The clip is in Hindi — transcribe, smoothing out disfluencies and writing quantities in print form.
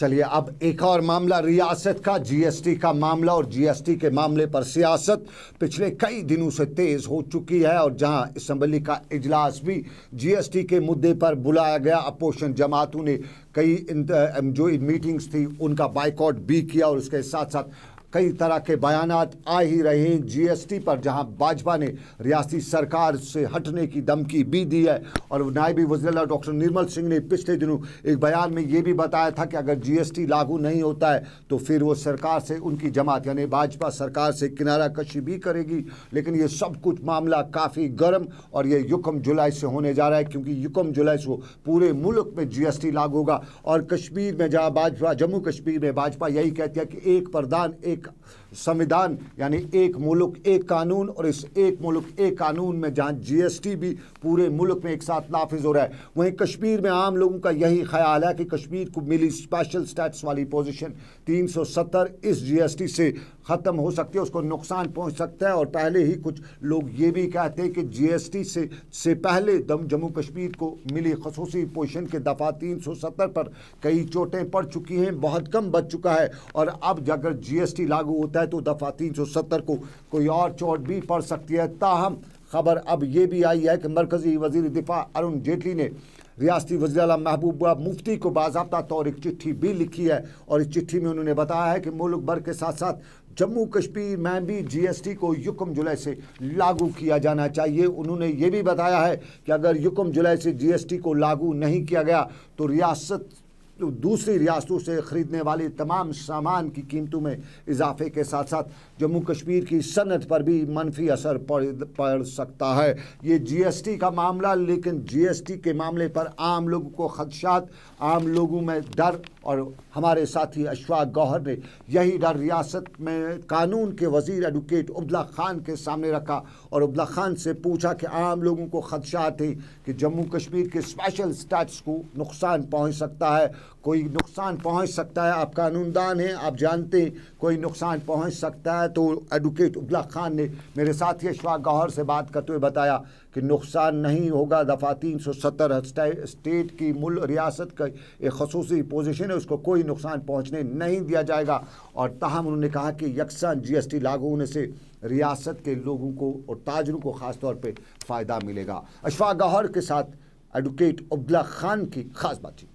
चलिए अब एक और मामला रियासत का जीएसटी का मामला और जीएसटी के मामले पर सियासत पिछले कई दिनों से तेज हो चुकी है और जहां असेंबली का इजलास भी जीएसटी के मुद्दे पर बुलाया गया। अपोजिशन जमातों ने कई जो मीटिंग्स थी उनका बाइकआउट भी किया और उसके साथ साथ कई तरह के बयानात आ ही रहे हैं जीएसटी पर, जहां भाजपा ने रियासती सरकार से हटने की धमकी भी दी है। और नायब वज़ीर डॉक्टर निर्मल सिंह ने पिछले दिनों एक बयान में ये भी बताया था कि अगर जीएसटी लागू नहीं होता है तो फिर वो सरकार से, उनकी जमात यानी भाजपा सरकार से किनारा कशी भी करेगी। लेकिन ये सब कुछ मामला काफ़ी गर्म और ये युकम जुलाई से होने जा रहा है, क्योंकि युकम जुलाई से पूरे मुल्क में जीएसटी लागू होगा। और कश्मीर में जहाँ भाजपा, जम्मू कश्मीर में भाजपा यही कहती है कि एक प्रधान एक संविधान, यानी एक मुल्क एक कानून, और इस एक मुल्क एक कानून में जहां जीएसटी भी पूरे मुल्क में एक साथ नाफिज हो रहा है, वहीं कश्मीर में आम लोगों का यही ख्याल है कि कश्मीर को मिली स्पेशल स्टेटस वाली पोजीशन 370 इस जीएसटी से ख़त्म हो सकती है, उसको नुकसान पहुंच सकता है। और पहले ही कुछ लोग ये भी कहते हैं कि जीएसटी से पहले जम्मू कश्मीर को मिली खसूसी पोजीशन के दफ़ा 370 पर कई चोटें पड़ चुकी हैं, बहुत कम बच चुका है। और अब अगर जीएसटी लागू होता है तो दफ़ा 370 को कोई और चोट भी पड़ सकती है। ताहम खबर अब ये भी आई है कि मरकज़ी वज़ीर दिफा अरुण जेटली ने रियासती वज़ीर आला महबूबा मुफ्ती को बाज़ाब्ता तौर एक चिट्ठी भी लिखी है और इस चिट्ठी में उन्होंने बताया है कि मुल्क भर के साथ साथ जम्मू कश्मीर में भी जीएसटी को युकम जुलाई से लागू किया जाना चाहिए। उन्होंने ये भी बताया है कि अगर युकम जुलाई से जीएसटी को लागू नहीं किया गया तो रियासत दूसरी रियासतों से ख़रीदने वाले तमाम सामान की कीमतों में इजाफे के साथ साथ जम्मू कश्मीर की सनत पर भी मनफी असर पड़ सकता है। ये जीएसटी का मामला, लेकिन जीएसटी के मामले पर आम लोगों को खदशात, आम लोगों में डर, और हमारे साथी अशफाक गौहर ने यही डर रियासत में कानून के वज़ीर एडवोकेट उबला खान के सामने रखा और उबला खान से पूछा कि आम लोगों को खदशात हैं कि जम्मू कश्मीर के स्पेशल स्टेटस को नुकसान पहुंच सकता है, कोई नुकसान पहुंच सकता है। आप कानूनदान हैं, आप जानते हैं कोई नुकसान पहुंच सकता है। तो एडवोकेट उबला खान ने मेरे साथी अशफाक गौहर से बात करते हुए बताया कि नुकसान नहीं होगा। दफ़ा 370 स्टेट की रियासत का एक खसूसी पोजीशन है, उसको कोई नुकसान पहुंचने नहीं दिया जाएगा। और ताहम उन्होंने कहा कि यकसान जीएसटी लागू होने से रियासत के लोगों को और ताजरों को ख़ास तौर पे फ़ायदा मिलेगा। अशफाक गौहर के साथ एडवोकेट उबला खान की खास बातचीत।